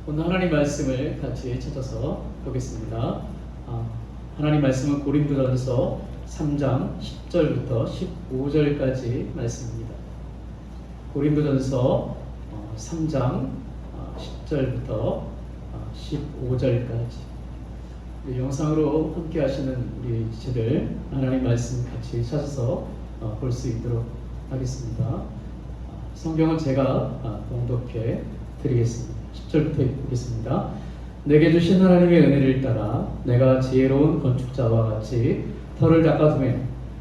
오늘 하나님 말씀을 같이 찾아서 보겠습니다. 하나님 말씀은 고린도전서 3장 10절부터 15절까지 말씀입니다. 고린도전서 3장 10절부터 15절까지 영상으로 함께 하시는 우리 지체들 하나님 말씀 같이 찾아서 볼 수 있도록 하겠습니다. 성경은 제가 봉독해 드리겠습니다. 10절부터 보겠습니다. 내게 주신 하나님의 은혜를 따라 내가 지혜로운 건축자와 같이 터를 닦아두매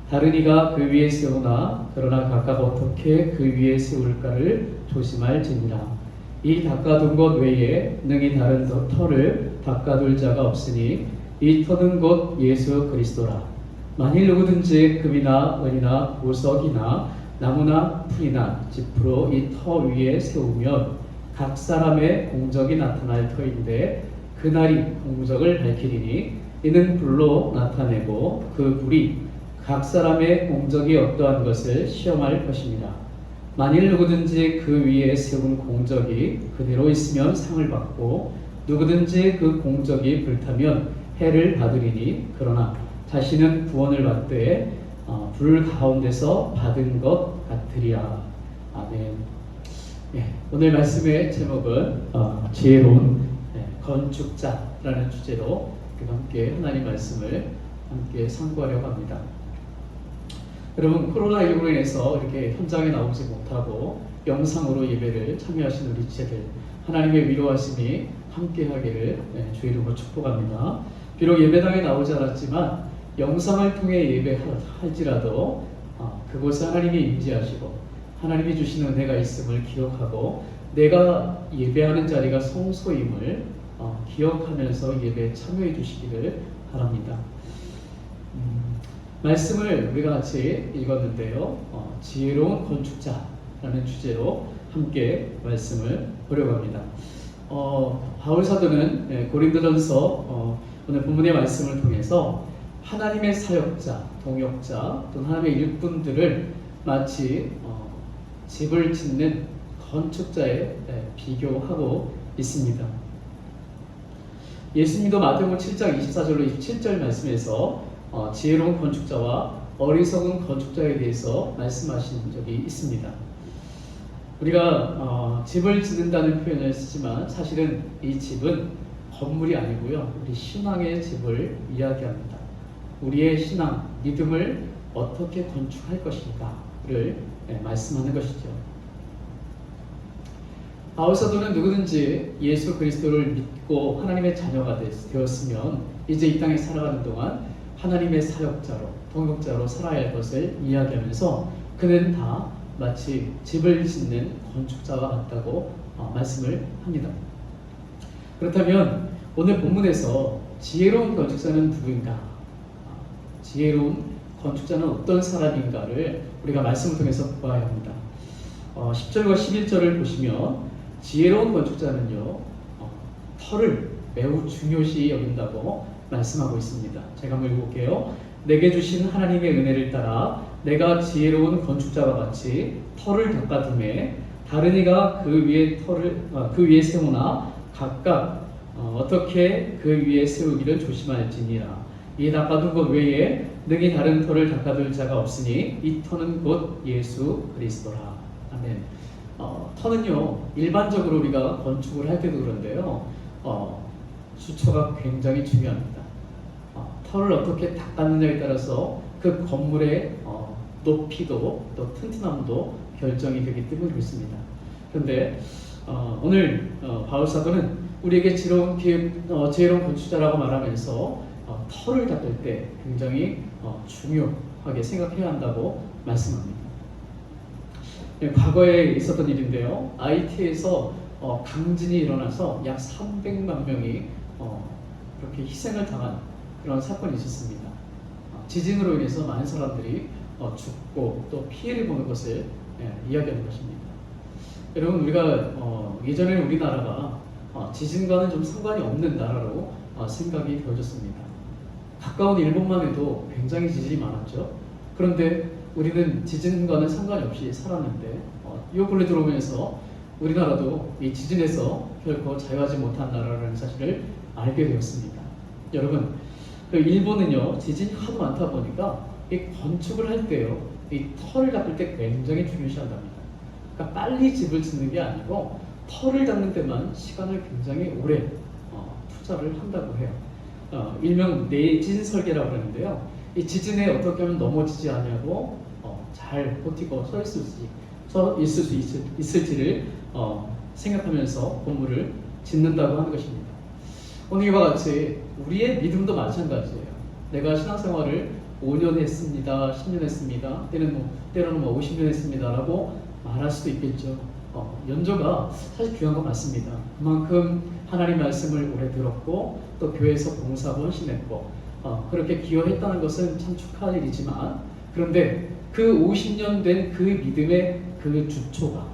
다른 이가 그 위에 세우나 그러나 각각 어떻게 그 위에 세울까를 조심할지니라. 이 닦아둔 것 외에 능히 다른 터를 닦아둘 자가 없으니 이 터는 곧 예수 그리스도라. 만일 누구든지 금이나 은이나 보석이나 나무나 풀이나 짚으로 이 터 위에 세우면 각 사람의 공적이 나타날 터인데 그날이 공적을 밝히리니 이는 불로 나타내고 그 불이 각 사람의 공적이 어떠한 것을 시험할 것입니다. 만일 누구든지 그 위에 세운 공적이 그대로 있으면 상을 받고 누구든지 그 공적이 불타면 해를 받으리니 그러나 자신은 구원을 받되 불 가운데서 받은 것 같으리라. 아멘. 오늘 말씀의 제목은 지혜로운 건축자라는 주제로 함께 하나님 말씀을 함께 상고하려고 합니다. 여러분, 코로나19로 인해서 이렇게 현장에 나오지 못하고 영상으로 예배를 참여하신 우리 지체들 하나님의 위로하심이 함께 하기를 주의 이름으로 축복합니다. 비록 예배당에 나오지 않았지만 영상을 통해 예배할지라도 그곳에 하나님이 임재하시고 하나님이 주시는 은혜가 있음을 기억하고 내가 예배하는 자리가 성소임을 기억하면서 예배에 참여해 주시기를 바랍니다. 말씀을 우리가 같이 읽었는데요. 지혜로운 건축자라는 주제로 함께 말씀을 보려고 합니다. 바울 사도는 고린도전서 오늘 본문의 말씀을 통해서 하나님의 사역자, 동역자 또는 하나님의 일꾼들을 마치 집을 짓는 건축자에 비교하고 있습니다. 예수님도 마태복음 7장 24절로 27절 말씀에서 지혜로운 건축자와 어리석은 건축자에 대해서 말씀하신 적이 있습니다. 우리가 집을 짓는다는 표현을 쓰지만 사실은 이 집은 건물이 아니고요. 우리 신앙의 집을 이야기합니다. 우리의 신앙, 믿음을 어떻게 건축할 것인가를 말씀하는 것이죠. 바울 사도는 누구든지 예수 그리스도를 믿고 하나님의 자녀가 되었으면 이제 이 땅에 살아가는 동안 하나님의 사역자로, 동역자로 살아야 할 것을 이야기하면서 그는 다 마치 집을 짓는 건축자와 같다고 말씀을 합니다. 그렇다면 오늘 본문에서 지혜로운 건축자는 누구인가? 지혜로운 건축자는 어떤 사람인가를 우리가 말씀을 통해서 보아야 합니다. 10절과 11절을 보시면 지혜로운 건축자는요, 터를 매우 중요시 여긴다고 말씀하고 있습니다. 제가 한번 읽어볼게요. 내게 주신 하나님의 은혜를 따라 내가 지혜로운 건축자와 같이 터를 닦아두매 다른 이가 그 위에 세우나 각각 어떻게 그 위에 세우기를 조심할지니라. 이 닦아둔 것 외에 능히 다른 터를 닦아둘 자가 없으니 이 터는 곧 예수 그리스도라. 아멘. 터는요, 일반적으로 우리가 건축을 할 때도 그런데요, 수초가 굉장히 중요합니다. 터를 어떻게 닦았느냐에 따라서 그 건물의 높이도 또 튼튼함도 결정이 되기 때문에 그렇습니다. 그런데 오늘 바울 사도는 우리에게 지혜로운 건축자라고 말하면서 터를 닦을 때 굉장히 중요하게 생각해야 한다고 말씀합니다. 과거에 있었던 일인데요. IT에서 강진이 일어나서 약 300만 명이 그렇게 희생을 당한 그런 사건이 있었습니다. 지진으로 인해서 많은 사람들이 죽고 또 피해를 보는 것을 이야기하는 것입니다. 여러분, 우리가 예전에 우리나라가 지진과는 좀 상관이 없는 나라로 생각이 되어졌습니다. 가까운 일본만 해도 굉장히 지진이 많았죠. 그런데 우리는 지진과는 상관이 없이 살았는데 요 근래 들어오면서 우리나라도 이 지진에서 결코 자유하지 못한 나라라는 사실을 알게 되었습니다. 여러분, 그 일본은요 지진이 하도 많다 보니까 이 건축을 할 때요 이 터를 닦을 때 굉장히 중요시한답니다. 그러니까 빨리 집을 짓는 게 아니고 터를 닦는 데만 시간을 굉장히 오래 투자를 한다고 해요. 일명 내진 설계라고 하는데요. 이 지진에 어떻게 하면 넘어지지 않냐고 잘 버티고 서 있을 수 있을지를 생각하면서 건물을 짓는다고 하는 것입니다. 오늘 이와 같이 우리의 믿음도 마찬가지예요. 내가 신앙생활을 5년 했습니다, 10년 했습니다, 때로는 50년 했습니다라고 말할 수도 있겠죠. 연조가 사실 귀한 건 맞습니다. 그만큼 하나님 말씀을 오래 들었고 또 교회에서 봉사하고 헌신했고 그렇게 기여했다는 것은 참 축하할 일이지만, 그런데 그 50년 된 그 믿음의 그 주초가,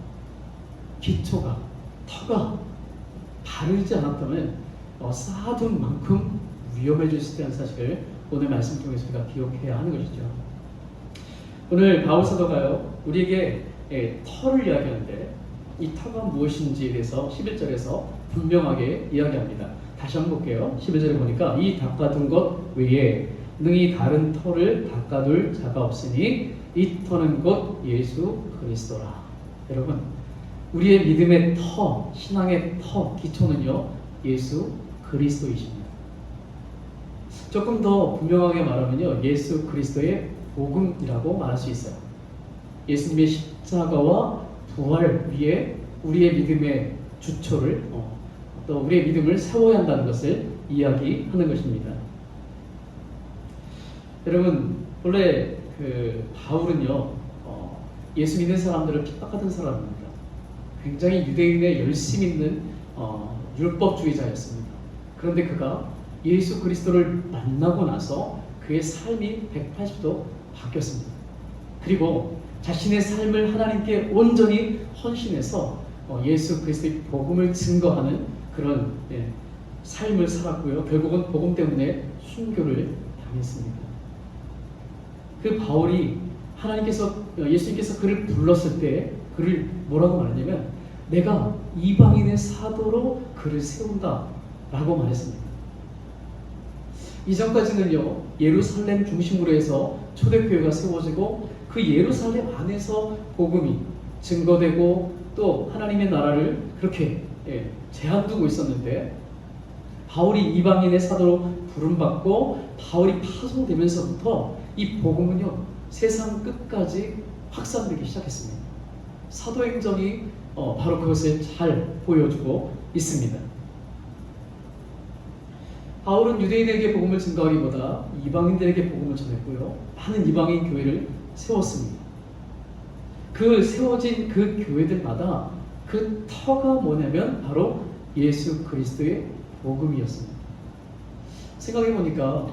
기초가, 터가 바르지 않았다면 쌓아둔 만큼 위험해질 수 있다는 사실을 오늘 말씀 통해서 우리가 기억해야 하는 것이죠. 오늘 바울 사도가요 우리에게 터를 이야기하는데 이 터가 무엇인지에 대해서 11절에서 분명하게 이야기합니다. 다시 한번 볼게요. 11절에 보니까 이 닦아둔 것 외에 능히 다른 터를 닦아둘 자가 없으니 이 터는 곧 예수 그리스도라. 여러분, 우리의 믿음의 터, 신앙의 터, 기초는요 예수 그리스도이십니다. 조금 더 분명하게 말하면요 예수 그리스도의 복음이라고 말할 수 있어요. 예수님의 십자가와 부활 위에 우리의 믿음의 주초를 또 우리의 믿음을 세워야 한다는 것을 이야기하는 것입니다. 여러분, 원래 바울은요 예수 믿는 사람들을 핍박하던 사람입니다. 굉장히 유대인의 열심 있는 율법주의자였습니다. 그런데 그가 예수 그리스도를 만나고 나서 그의 삶이 180도 바뀌었습니다. 그리고 자신의 삶을 하나님께 온전히 헌신해서 예수 그리스도의 복음을 증거하는 그런 삶을 살았고요. 결국은 복음 때문에 순교를 당했습니다. 그 바울이 예수님께서 그를 불렀을 때 그를 뭐라고 말했냐면 내가 이방인의 사도로 그를 세운다 라고 말했습니다. 이전까지는요 예루살렘 중심으로 해서 초대교회가 세워지고 그 예루살렘 안에서 복음이 증거되고 또 하나님의 나라를 그렇게 제한두고 있었는데, 바울이 이방인의 사도로 부름받고 바울이 파송되면서부터 이 복음은요 세상 끝까지 확산되기 시작했습니다. 사도행전이 바로 그것을 잘 보여주고 있습니다. 바울은 유대인에게 복음을 증거하기보다 이방인들에게 복음을 전했고요 많은 이방인 교회를 세웠습니다. 그 세워진 그 교회들마다 그 터가 뭐냐면 바로 예수 그리스도의 복음이었습니다. 생각해보니까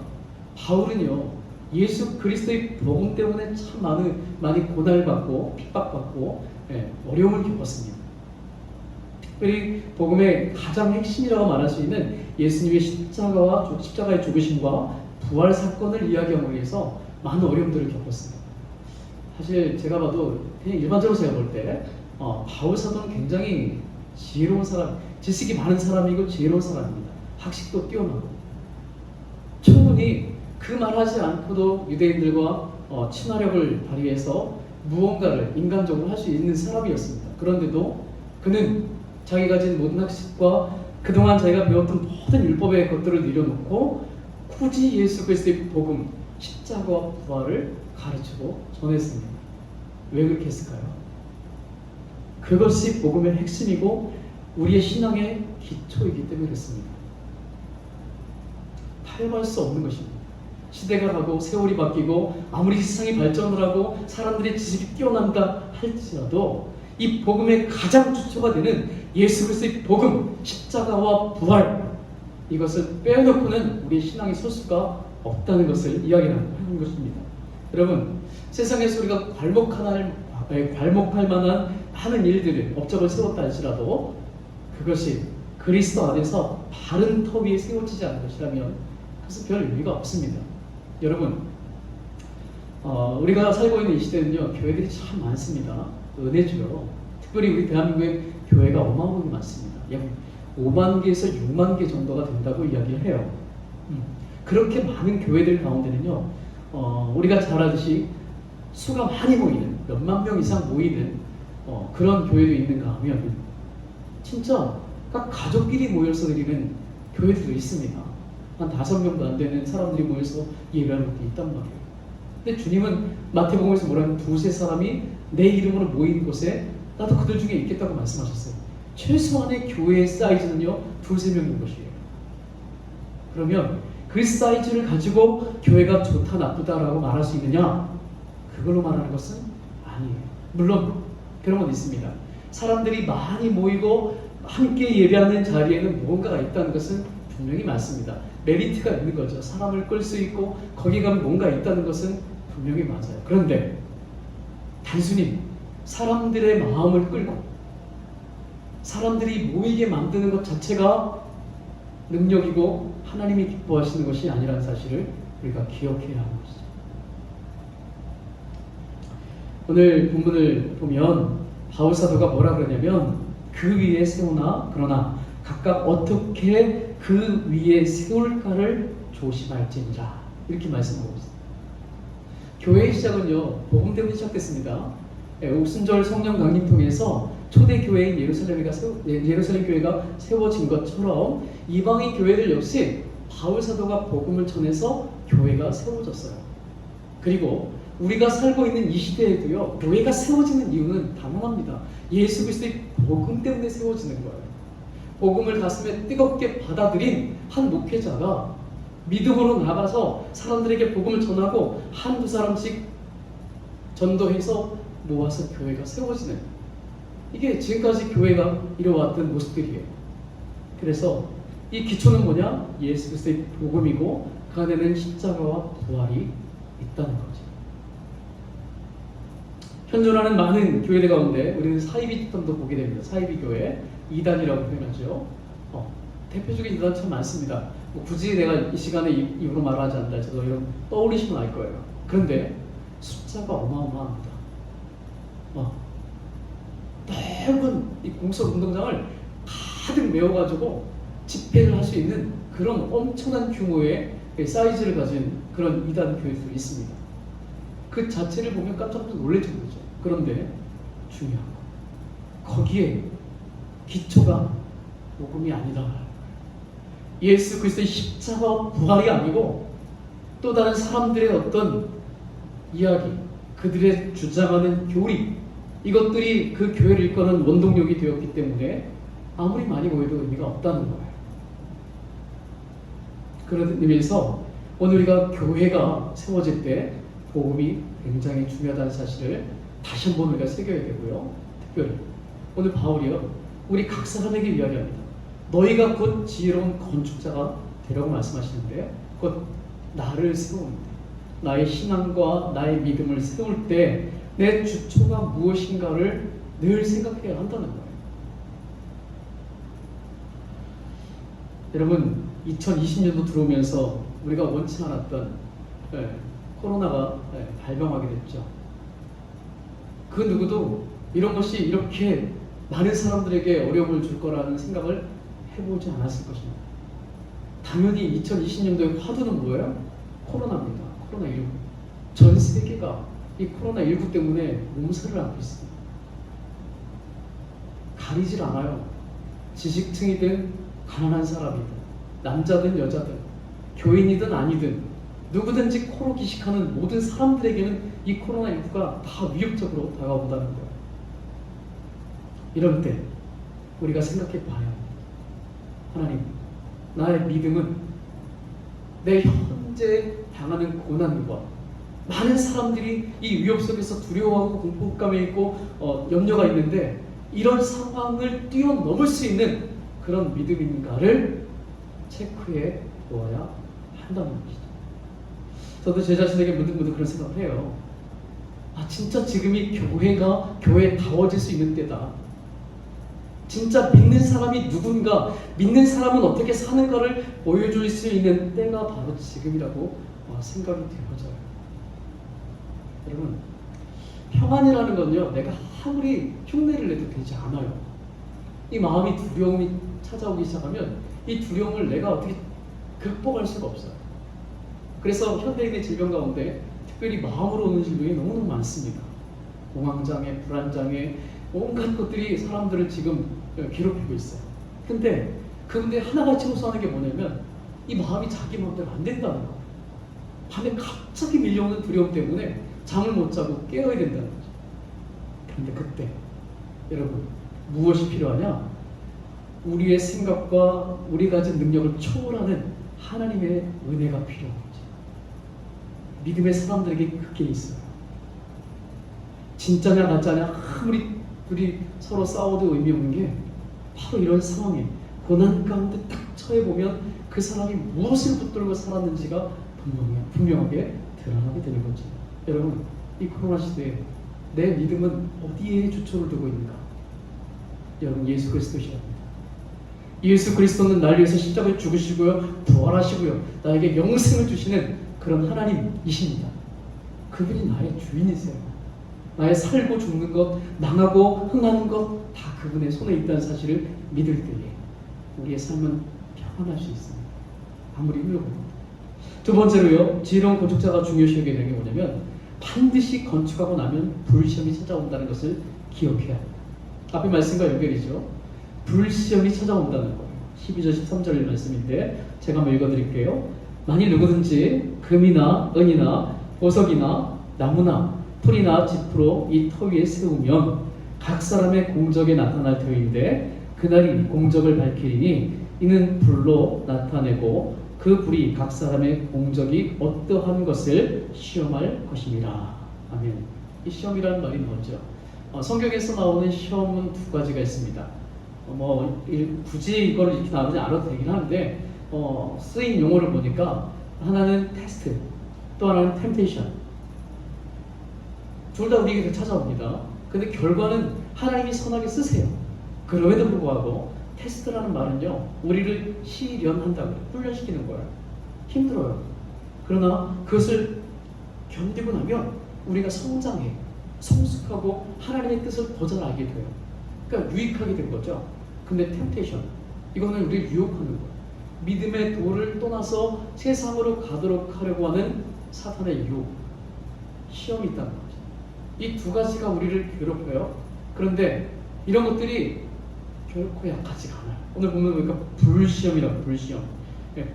바울은요 예수 그리스도의 복음 때문에 참 많이 고난받고 핍박받고 어려움을 겪었습니다. 특별히 복음의 가장 핵심이라고 말할 수 있는 예수님의 십자가의 죽으심과 부활 사건을 이야기하기 위해서 많은 어려움들을 겪었습니다. 사실 제가 봐도 그냥 일반적으로 제가 볼 때 바울 사도는 굉장히 지혜로운 사람, 지식이 많은 사람이고 지혜로운 사람입니다. 학식도 뛰어나고 충분히 그 말하지 않고도 유대인들과 친화력을 발휘해서 무언가를 인간적으로 할 수 있는 사람이었습니다. 그런데도 그는 자기가 가진 모든 학식과 그동안 자기가 배웠던 모든 율법의 것들을 내려놓고 굳이 예수 그리스도의 복음, 십자가와 부활을 가르치고 전했습니다. 왜 그렇게 했을까요? 그것이 복음의 핵심이고 우리의 신앙의 기초이기 때문에 그렇습니다. 타협할 수 없는 것입니다. 시대가 가고 세월이 바뀌고 아무리 세상이 발전을 하고 사람들의 지식이 뛰어난다 할지라도 이 복음의 가장 주초가 되는 예수 그리스도의 복음, 십자가와 부활, 이것을 빼놓고는 우리의 신앙이 설 수가 없다는 것을 이야기하는 것입니다. 여러분, 세상에서 우리가 괄목할 만한 많은 일들을 업적을 세웠다 할지라도 그것이 그리스도 안에서 바른 터 위에 세워지지 않은 것이라면 그것은 별 의미가 없습니다. 여러분, 우리가 살고 있는 이 시대는요 교회들이 참 많습니다. 은혜주요. 특별히 우리 대한민국의 교회가 어마어마하게 많습니다. 약 5만 개에서 6만 개 정도가 된다고 이야기를 해요. 그렇게 많은 교회들 가운데는요, 우리가 잘 알듯이 수가 많이 모이는, 몇만 명 이상 모이는 그런 교회도 있는가 하면 진짜 각 가족끼리 모여서 드리는 교회들도 있습니다. 한 5명도 안 되는 사람들이 모여서 예배하는 것도 있단 말이에요. 근데 주님은 마태복음에서 뭐라면 두세 사람이 내 이름으로 모인 곳에 나도 그들 중에 있겠다고 말씀하셨어요. 최소한의 교회의 사이즈는요, 두세 명인 것이에요. 그러면 그 사이즈를 가지고 교회가 좋다 나쁘다라고 말할 수 있느냐? 그걸로 말하는 것은 아니에요. 물론 그런 건 있습니다. 사람들이 많이 모이고 함께 예배하는 자리에는 뭔가가 있다는 것은 분명히 맞습니다. 메리트가 있는 거죠. 사람을 끌 수 있고 거기 가면 뭔가 있다는 것은 분명히 맞아요. 그런데 단순히 사람들의 마음을 끌고 사람들이 모이게 만드는 것 자체가 능력이고 하나님이 기뻐하시는 것이 아니라는 사실을 우리가 기억해야 하는 것이죠. 오늘 본문을 보면 바울 사도가 뭐라 그러냐면 그 위에 세우나 그러나 각각 어떻게 그 위에 세울까를 조심할지니라 이렇게 말씀하고 있습니다. 교회의 시작은요, 복음 때문에 시작됐습니다. 옥순절 성령 강림 통해서 초대 교회인 예루살렘 교회가 세워진 것처럼 이방인 교회들 역시 바울 사도가 복음을 전해서 교회가 세워졌어요. 그리고 우리가 살고 있는 이 시대에도요, 교회가 세워지는 이유는 당연합니다. 예수 그리스도의 복음 때문에 세워지는 거예요. 복음을 가슴에 뜨겁게 받아들인 한 목회자가 믿음으로 나가서 사람들에게 복음을 전하고 한두 사람씩 전도해서 모아서 교회가 세워지는, 이게 지금까지 교회가 이뤄왔던 모습들이에요. 그래서 이 기초는 뭐냐? 예수 그리스도의 복음이고 그 안에는 십자가와 부활이 있다는 거죠. 현존하는 많은 교회들 가운데 우리는 사이비 특단도 보게 됩니다. 사이비 교회, 이단이라고 표현하죠. 대표적인 이단 참 많습니다. 굳이 내가 이 시간에 입으로 말하지 않는다 해도 이런 떠올리시면 알 거예요. 그런데 숫자가 어마어마합니다. 넓은 이 공설 운동장을 가득 메워가지고 집회를 할 수 있는 그런 엄청난 규모의 사이즈를 가진 그런 이단 교회들이 있습니다. 그 자체를 보면 깜짝 놀랄 정도죠. 그런데 중요한 거, 거기에 기초가 복음이 아니다. 예수 그리스도의 십자가 부활이 아니고 또 다른 사람들의 어떤 이야기, 그들의 주장하는 교리, 이것들이 그 교회를 이끄는 원동력이 되었기 때문에 아무리 많이 모여도 의미가 없다는 거예요. 그런 의미에서 오늘 우리가 교회가 세워질 때 복음이 굉장히 중요하다는 사실을 다시 한번 우리가 새겨야 되고요. 특별히 오늘 바울이요, 우리 각 사람에게 이야기합니다. 너희가 곧 지혜로운 건축자가 되라고 말씀하시는데, 곧 나를 세웁니다. 나의 신앙과 나의 믿음을 세울 때 내 주초가 무엇인가를 늘 생각해야 한다는 거예요. 여러분, 2020년도 들어오면서 우리가 원치 않았던 코로나가 발병하게 됐죠. 그 누구도 이런 것이 이렇게 많은 사람들에게 어려움을 줄 거라는 생각을 해보지 않았을 것입니다. 당연히 2020년도의 화두는 뭐예요? 코로나입니다. 코로나19. 전 세계가 이 코로나19 때문에 몸살을 앓고 있습니다. 가리질 않아요. 지식층이든 가난한 사람이든 남자든 여자든 교인이든 아니든 누구든지 코로 기식하는 모든 사람들에게는 이 코로나19가 다 위협적으로 다가온다는 거예요. 이럴 때 우리가 생각해 봐야 합니다. 하나님, 나의 믿음은 내 현재 당하는 고난과 많은 사람들이 이 위협 속에서 두려워하고 공포감에 있고 염려가 있는데 이런 상황을 뛰어넘을 수 있는 그런 믿음인가를 체크해 보아야 한다는 것이죠. 저도 제 자신에게 문득문득 그런 생각을 해요. 진짜 지금이 교회다워질 수 있는 때다. 진짜 믿는 사람이 누군가, 믿는 사람은 어떻게 사는가를 보여줄 수 있는 때가 바로 지금이라고 생각이 되어져요. 여러분, 평안이라는 건요, 내가 아무리 흉내를 내도 되지 않아요. 이 마음이 두려움이 찾아오기 시작하면 이 두려움을 내가 어떻게 극복할 수가 없어요. 그래서 현대인의 질병 가운데 특별히 마음으로 오는 질병이 너무너무 많습니다. 공황장애, 불안장애, 온갖 것들이 사람들을 지금 괴롭히고 있어요. 근데 그런데 하나같이 호소하는 게 뭐냐면 이 마음이 자기 마음대로 안 된다는 거예요. 밤에 갑자기 밀려오는 두려움 때문에 잠을 못 자고 깨어야 된다는 거죠. 그런데 그때 여러분 무엇이 필요하냐? 우리의 생각과 우리 가진 능력을 초월하는 하나님의 은혜가 필요한 거죠. 믿음의 사람들에게 그게 있어요. 진짜냐 가짜냐 아무리 둘이 서로 싸워도 의미 없는 게 바로 이런 상황에 고난 가운데 딱 처해보면 그 사람이 무엇을 붙들고 살았는지가 분명하게 드러나게 되는 거죠. 여러분 이 코로나 시대에 내 믿음은 어디에 주초를 두고 있는가? 여러분 예수 그리스도시랍니다. 예수 그리스도는 나를 위해서 십자가에 죽으시고요 부활하시고요 나에게 영생을 주시는 그런 하나님이십니다. 그분이 나의 주인이세요. 나의 살고 죽는 것, 망하고 흥하는 것 다 그분의 손에 있다는 사실을 믿을 때에 우리의 삶은 평안할 수 있습니다. 아무리 힘들고. 두 번째로요, 지혜로운 건축자가 중요시 여기는 게 뭐냐면 반드시 건축하고 나면 불시험이 찾아온다는 것을 기억해야 합니다. 앞의 말씀과 연결이죠. 불시험이 찾아온다는 거예요. 12절 13절 말씀인데 제가 한번 읽어드릴게요. 만일 누구든지 금이나 은이나 보석이나 나무나 풀이나 짚으로 이 터 위에 세우면 각 사람의 공적에 나타날 터인데 그날이 공적을 밝히리니 이는 불로 나타내고 그 불이 각 사람의 공적이 어떠한 것을 시험할 것입니다. 아멘. 이 시험이라는 말이 뭐죠? 성경에서 나오는 시험은 두 가지가 있습니다. 굳이 이걸 이렇게 나오지 않아도 되긴 하는데 쓰인 용어를 보니까 하나는 테스트, 또 하나는 템테이션. 둘 다 우리에게 찾아옵니다. 근데 결과는 하나님이 선하게 쓰세요. 그럼에도 불구하고 테스트라는 말은요, 우리를 시련한다고요. 훈련시키는 거예요. 힘들어요. 그러나 그것을 견디고 나면 우리가 성장해, 성숙하고 하나님의 뜻을 더 잘 알게 돼요. 그러니까 유익하게 된 거죠. 근데 템테이션, 이거는 우리를 유혹하는 거예요. 믿음의 도를 떠나서 세상으로 가도록 하려고 하는 사탄의 유혹, 시험이 있다는 거죠. 이 두 가지가 우리를 괴롭혀요. 그런데 이런 것들이 결코 약하지가 않아요. 오늘 보면 보니까 불시험이라고, 불시험.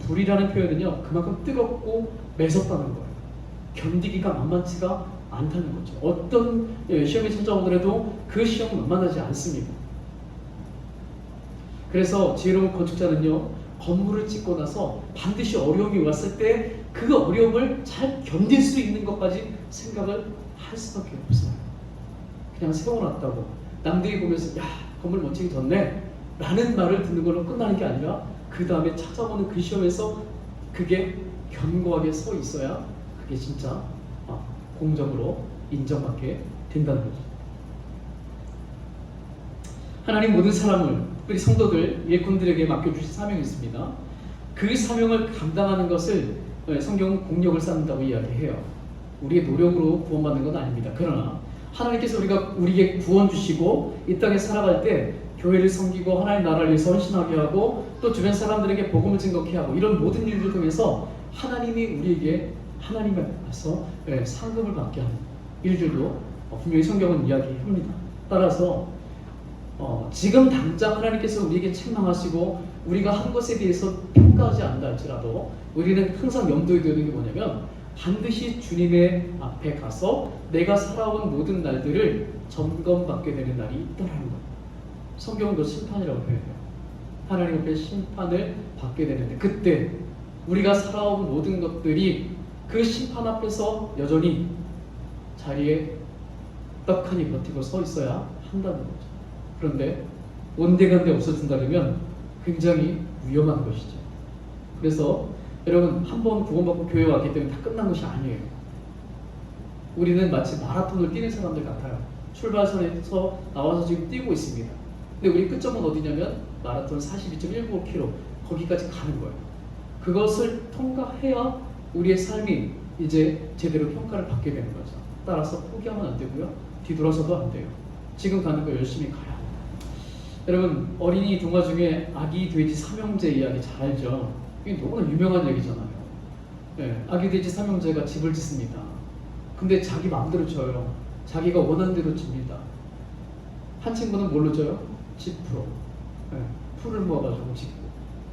불이라는 표현은요, 그만큼 뜨겁고 매섭다는 거예요. 견디기가 만만치가 않다는 거죠. 어떤 시험이 찾아오더라도 그 시험은 만만하지 않습니다. 그래서 지혜로운 건축자는요, 건물을 짓고 나서 반드시 어려움이 왔을 때 그 어려움을 잘 견딜 수 있는 것까지 생각을 할 수밖에 없어요. 그냥 세워놨다고 남들이 보면서 야 건물 멋지게 졌네 라는 말을 듣는 걸로 끝나는 게 아니라 그 다음에 찾아오는 그 시험에서 그게 견고하게 서 있어야 그게 진짜 공적으로 인정받게 된다는 거죠. 하나님 모든 사람을, 특별히 성도들, 일꾼들에게 맡겨주신 사명이 있습니다. 그 사명을 감당하는 것을 성경은 공력을 쌓는다고 이야기해요. 우리의 노력으로 구원받는 건 아닙니다. 그러나 하나님께서 우리에게 구원 주시고 이 땅에 살아갈 때 교회를 섬기고 하나님 나라를 위해서 헌신하게 하고 또 주변 사람들에게 복음을 증거케 하고 이런 모든 일들을 통해서 하나님이 우리에게 하나님 앞에서 상급을 받게 하는 일들도 분명히 성경은 이야기합니다. 따라서 지금 당장 하나님께서 우리에게 책망하시고 우리가 한 것에 대해서 평가하지 않는다 할지라도 우리는 항상 염두에 두는 게 뭐냐면 반드시 주님의 앞에 가서 내가 살아온 모든 날들을 점검받게 되는 날이 있다는 거예요. 성경은 그 심판이라고 표현해요. 하나님 앞에 심판을 받게 되는데 그때 우리가 살아온 모든 것들이 그 심판 앞에서 여전히 자리에 떡하니 버티고 서 있어야 한다는 거죠. 그런데 온데간데 없어진다면 굉장히 위험한 것이죠. 그래서 여러분 한번 구원받고 교회에 왔기 때문에 다 끝난 것이 아니에요. 우리는 마치 마라톤을 뛰는 사람들 같아요. 출발선에서 나와서 지금 뛰고 있습니다. 근데 우리 끝점은 어디냐면 마라톤 42.195km 거기까지 가는 거예요. 그것을 통과해야 우리의 삶이 이제 제대로 평가를 받게 되는 거죠. 따라서 포기하면 안 되고요. 뒤돌아서도 안 돼요. 지금 가는 거 열심히 가야 합니다. 여러분, 어린이 동화 중에 아기 돼지 삼형제 이야기 잘 알죠? 이게 너무나 유명한 얘기잖아요. 네, 아기 돼지 삼형제가 집을 짓습니다. 근데 자기 마음대로 져요. 자기가 원하는 대로 집니다. 한 친구는 뭘로 져요? 짚으로. 네, 풀을 모아가지고 짓고,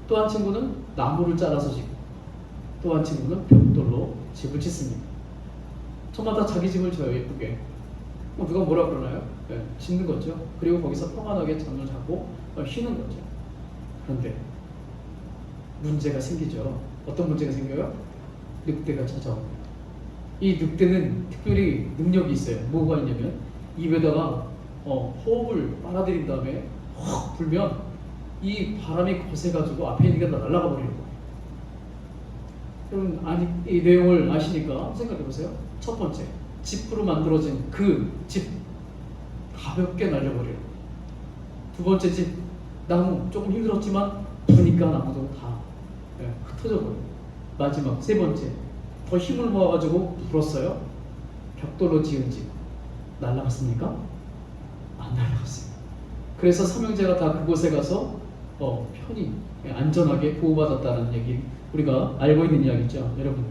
또 한 친구는 나무를 잘라서 짓고, 또 한 친구는 벽돌로 집을 짓습니다. 저마다 자기 집을 져요, 예쁘게. 누가 뭐라 그러나요? 네, 짓는 거죠. 그리고 거기서 평안하게 잠을 자고 쉬는 거죠. 그런데 문제가 생기죠. 어떤 문제가 생겨요? 늑대가 찾아옵니다. 이 늑대는 특별히 능력이 있어요. 뭐가 있냐면 입에다가 호흡을 빨아들인 다음에 확 불면 이 바람이 거세가지고 앞에 있는 게 다 날아가 버리는 거예요. 여러분, 이 내용을 아시니까 생각해보세요. 첫 번째, 짚으로 만들어진 그 집 가볍게 날려버려요. 두 번째 집, 나무 조금 힘들었지만 부니까 나무도 다 흩어져 버려요. 마지막 세 번째, 더 힘을 모아가지고 불었어요. 벽돌로 지은 집 날아갔습니까? 안 날아갔어요. 그래서 삼형제가 다 그곳에 가서 편히 안전하게 보호받았다는 얘기, 우리가 알고 있는 이야기죠. 여러분,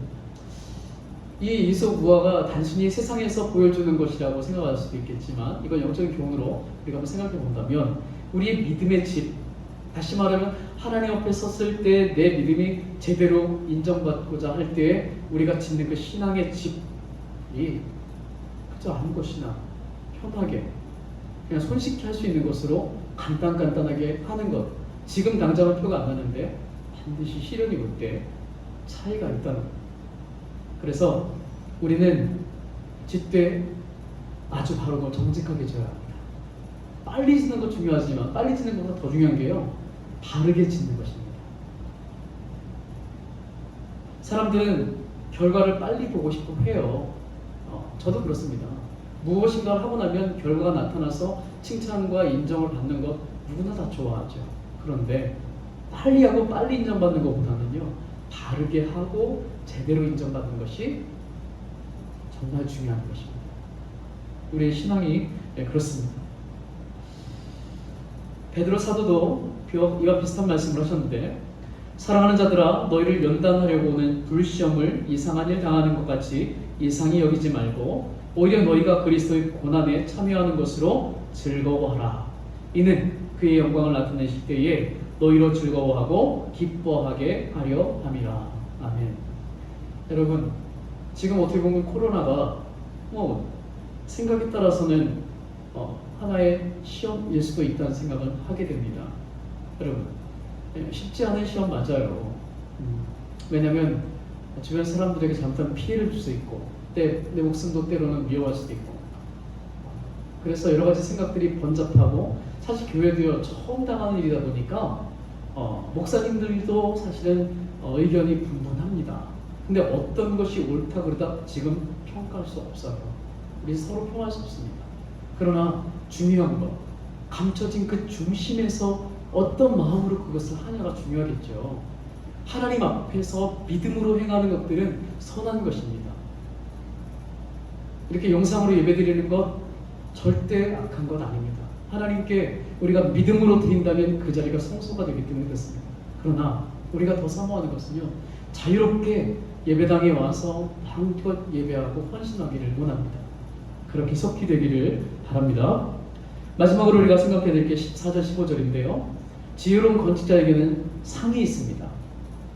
이 이솝우화가 단순히 세상에서 보여주는 것이라고 생각할 수도 있겠지만, 이건 영적인 교훈으로 우리가 한번 생각해 본다면, 우리의 믿음의 집, 다시 말하면 하나님 앞에 섰을 때 내 믿음이 제대로 인정받고자 할 때 우리가 짓는 그 신앙의 집이 그저 아무것이나 편하게 그냥 손쉽게 할 수 있는 것으로 간단하게 하는 것, 지금 당장은 표가 안 나는데 반드시 시련이 올 때 차이가 있다는 것. 그래서 우리는 짓되 아주 바르고 정직하게 져야 합니다. 빨리 짓는 것 중요하지만 빨리 짓는 것보다 더 중요한 게요, 바르게 짓는 것입니다. 사람들은 결과를 빨리 보고 싶어 해요. 저도 그렇습니다. 무엇인가를 하고 나면 결과가 나타나서 칭찬과 인정을 받는 것 누구나 다 좋아하죠. 그런데 빨리 하고 빨리 인정받는 것보다는요, 바르게 하고 제대로 인정받는 것이 정말 중요한 것입니다. 우리의 신앙이 그렇습니다. 베드로 사도도 이와 비슷한 말씀을 하셨는데, 사랑하는 자들아, 너희를 연단하려고 오는 불시험을 이상한 일 당하는 것 같이 이상히 여기지 말고 오히려 너희가 그리스도의 고난에 참여하는 것으로 즐거워하라. 이는 그의 영광을 나타내실 때에 너희로 즐거워하고 기뻐하게 하려 함이라. 아멘. 여러분, 지금 어떻게 보면 코로나가 생각에 따라서는 하나의 시험일 수도 있다는 생각을 하게 됩니다. 여러분, 쉽지 않은 시험 맞아요. 왜냐하면 주변 사람들에게 잘못하면 피해를 줄 수 있고, 내 목숨도 때로는 위험할 수도 있고, 그래서 여러 가지 생각들이 번잡하고, 사실 교회도요, 처음 당하는 일이다 보니까 목사님들도 사실은 의견이 분분합니다. 근데 어떤 것이 옳다 그러다 지금 평가할 수 없어요. 우리 서로 평가할 수 없습니다. 그러나 중요한 것, 감춰진 그 중심에서 어떤 마음으로 그것을 하냐가 중요하겠죠. 하나님 앞에서 믿음으로 행하는 것들은 선한 것입니다. 이렇게 영상으로 예배드리는 것 절대 악한 것 아닙니다. 하나님께 우리가 믿음으로 드린다면 그 자리가 성소가 되기 때문에 그렇습니다. 그러나 우리가 더 사모하는 것은요, 자유롭게 예배당에 와서 마음껏 예배하고 헌신하기를 원합니다. 그렇게 속히 되기를 바랍니다. 마지막으로 우리가 생각해야 될 게 14절 15절인데요. 지혜로운 건축자에게는 상이 있습니다.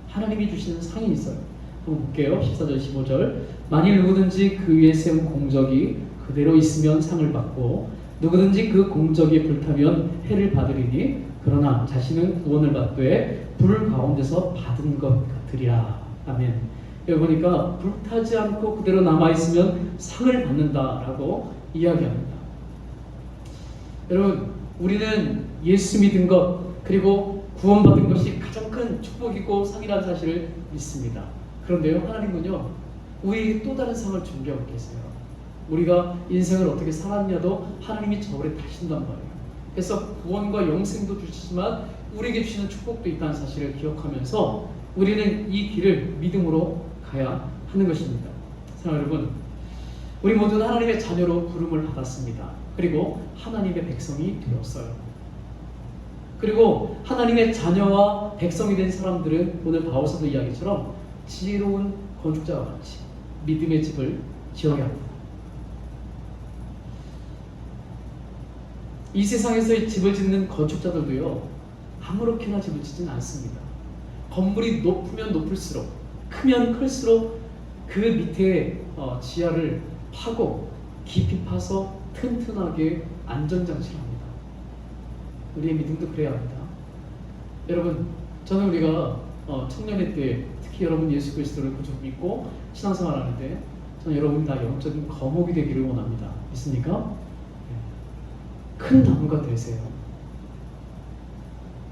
하나님이 주시는 상이 있어요. 한번 볼게요. 14절 15절. 만일 누구든지 그 위에 세운 공적이 그대로 있으면 상을 받고 누구든지 그 공적이 불타면 해를 받으리니 그러나 자신은 구원을 받되 불 가운데서 받은 것 같으리라. 아멘. 여기 보니까 불타지 않고 그대로 남아있으면 상을 받는다라고 이야기합니다. 여러분, 우리는 예수 믿은 것 그리고 구원받은 것이 가장 큰 축복이고 상이라는 사실을 믿습니다. 그런데요, 하나님은요, 우리에게 또 다른 상을 준비하고 계세요. 우리가 인생을 어떻게 살았냐도 하나님이 저울에 다신단 말이에요. 그래서 구원과 영생도 주시지만 우리에게 주시는 축복도 있다는 사실을 기억하면서 우리는 이 길을 믿음으로 가야 하는 것입니다. 사랑하는 여러분, 우리 모두는 하나님의 자녀로 부름을 받았습니다. 그리고 하나님의 백성이 되었어요. 그리고 하나님의 자녀와 백성이 된 사람들은 오늘 바울사도 이야기처럼 지혜로운 건축자와 같이 믿음의 집을 지어야 합니다. 이 세상에서 집을 짓는 건축자들도요, 아무렇게나 집을 짓지는 않습니다. 건물이 높으면 높을수록, 크면 클수록 그 밑에 지하를 파고 깊이 파서 튼튼하게 안전장치를 합니다. 우리의 믿음도 그래야 합니다. 여러분, 저는 우리가 청년의 때 특히 여러분 예수 그리스도를 구주 믿고 신앙생활 하는데 저는 여러분이 다 영적인 거목이 되기를 원합니다. 믿습니까? 큰 나무가 되세요.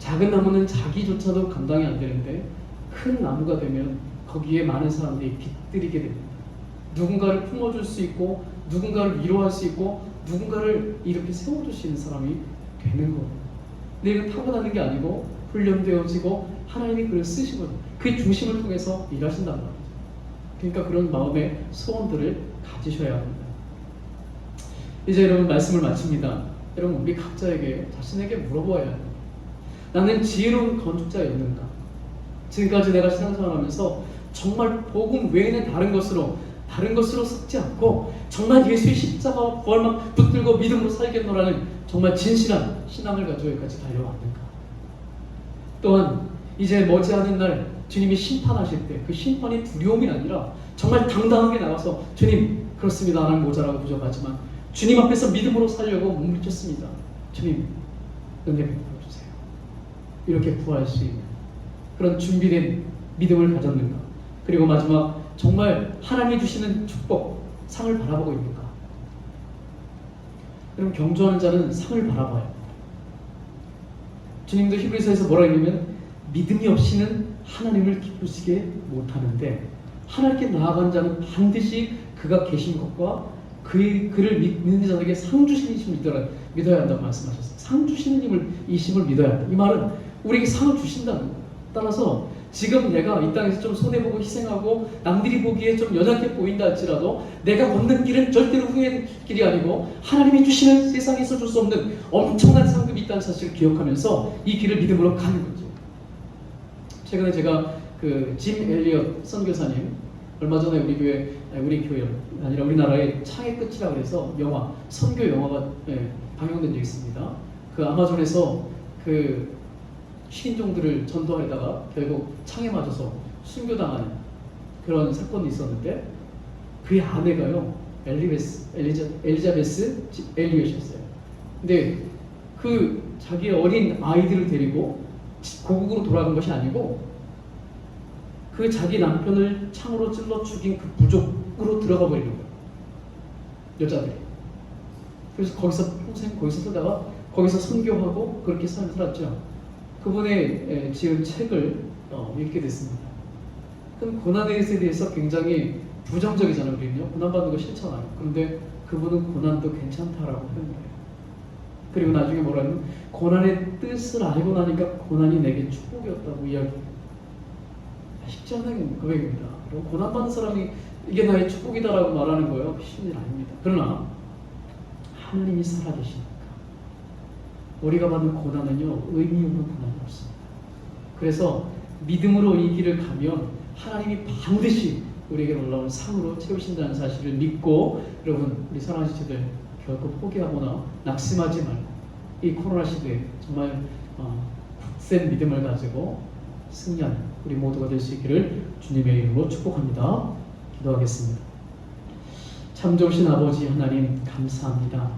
작은 나무는 자기조차도 감당이 안 되는데 큰 나무가 되면 거기에 많은 사람들이 깃들이게 됩니다. 누군가를 품어줄 수 있고 누군가를 위로할 수 있고 누군가를 이렇게 세워줄 수 있는 사람이 되는 거예요. 근데 이건 타고나는 게 아니고 훈련되어지고 하나님이 그를 쓰시고 그 중심을 통해서 일하신단 말이죠. 그러니까 그런 마음의 소원들을 가지셔야 합니다. 이제 여러분 말씀을 마칩니다. 여러분, 우리 각자에게 자신에게 물어보아야 해요. 나는 지혜로운 건축자였는가? 지금까지 내가 신앙생활하면서 정말 복음 외에는 다른 것으로 섞지 않고 정말 예수의 십자가와 부활만 붙들고 믿음으로 살겠노라는 정말 진실한 신앙을 가지고 여기까지 달려왔는가? 또한 이제 머지않은 날 주님이 심판하실 때 그 심판이 두려움이 아니라 정말 당당하게 나가서 주님, 그렇습니다. 나는 모자라고 부족하지만 주님 앞에서 믿음으로 살려고 몸부림쳤습니다. 주님, 은혜 베풀어 주세요. 이렇게 구할 수 있는 그런 준비된 믿음을 가졌는가? 그리고 마지막, 정말 하나님이 주시는 축복, 상을 바라보고 있는가? 여러분, 경주하는 자는 상을 바라봐야 합니다. 주님도 히브리서에서 뭐라 했냐면 믿음이 없이는 하나님을 기쁘시게 못하는데 하나님께 나아간 자는 반드시 그가 계신 것과 그를 믿는 자에게 상 주시는 이심을 믿어야 한다고 말씀하셨어요. 상 주시는 이심을 믿어야 한다. 이 말은 우리에게 상을 주신다는 거예요. 따라서 지금 내가 이 땅에서 좀 손해보고 희생하고 남들이 보기에 좀 연약해 보인다 할지라도 내가 걷는 길은 절대로 후회의 길이 아니고 하나님이 주시는 세상에서 줄 수 없는 엄청난 상급이 있다는 사실을 기억하면서 이 길을 믿음으로 가는 거죠. 최근에 제가 짐 엘리엇 선교사님, 얼마 전에 우리 교회 아니라 우리나라의 창의 끝이라고 해서 선교 영화가 방영된 적이 있습니다. 그 아마존에서 그 식인종들을 전도하다가 결국 창에 맞아서 순교당하는 그런 사건이 있었는데 그의 아내가요, 엘리자베스 엘리엇이었어요. 근데 그 자기의 어린 아이들을 데리고 고국으로 돌아간 것이 아니고 그 자기 남편을 창으로 찔러 죽인 그 부족으로 들어가 버리는 거예요. 여자들이. 그래서 거기서 평생 거기서 살다가 거기서 선교하고 그렇게 삶을 살았죠. 그분의 지은 책을 읽게 됐습니다. 그럼 고난에 대해서 굉장히 부정적이잖아요. 우리는요. 고난받는 거 싫잖아요. 그런데 그분은 고난도 괜찮다라고 표현해요. 그리고 나중에 뭐라면 고난의 뜻을 알고 나니까 고난이 내게 축복이었다고 이야기해요. 쉽지 않은 고백입니다. 그리고 고난받는 사람이 이게 나의 축복이다라고 말하는 거예요. 쉬운 일 아닙니다. 그러나 하나님이 살아계시니까 우리가 받는 고난은요, 의미 없는 고난이 없습니다. 그래서 믿음으로 이 길을 가면 하나님이 반드시 우리에게 놀라운 상으로 채우신다는 사실을 믿고, 여러분, 우리 사랑하는 지체들 결코 포기하거나 낙심하지 말고 이 코로나 시대에 정말 굳센 믿음을 가지고 승리하는 우리 모두가 될 수 있기를 주님의 이름으로 축복합니다. 기도하겠습니다. 참 좋으신 아버지 하나님, 감사합니다.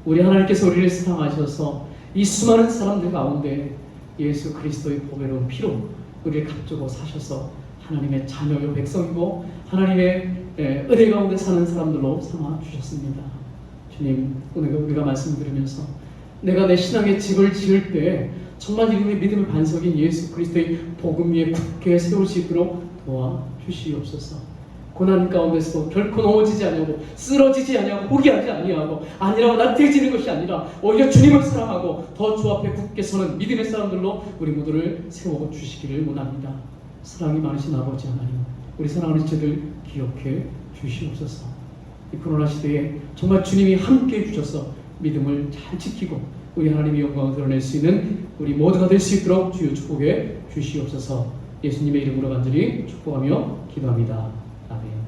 우리 하나님께서 우리를 사랑하셔서 이 수많은 사람들 가운데 예수 그리스도의 보배로운 피로 우리를 감추고 사셔서 하나님의 자녀요 백성이고 하나님의 은혜 가운데 사는 사람들로 삼아 주셨습니다. 주님, 오늘 우리가 말씀 들으면서 내가 내 신앙의 집을 지을 때 정말 이름의 믿음의 반석인 예수 그리스도의 복음 위에 굳게 세울 수 있도록 도와주시옵소서. 고난 가운데서 결코 넘어지지 아니하고 쓰러지지 아니하고 포기하지 아니하고 아니라고 나태해지는 것이 아니라 오히려 주님을 사랑하고 더 주 앞에 굳게 서는 믿음의 사람들로 우리 모두를 세워 주시기를 원합니다. 사랑이 많으신 아버지 하나님, 우리 사랑하는 지체들 기억해 주시옵소서. 이 코로나 시대에 정말 주님이 함께 해주셔서 믿음을 잘 지키고 우리 하나님의 영광을 드러낼 수 있는 우리 모두가 될 수 있도록 주여 축복해 주시옵소서. 예수님의 이름으로 간절히 축복하며 기도합니다. 아멘.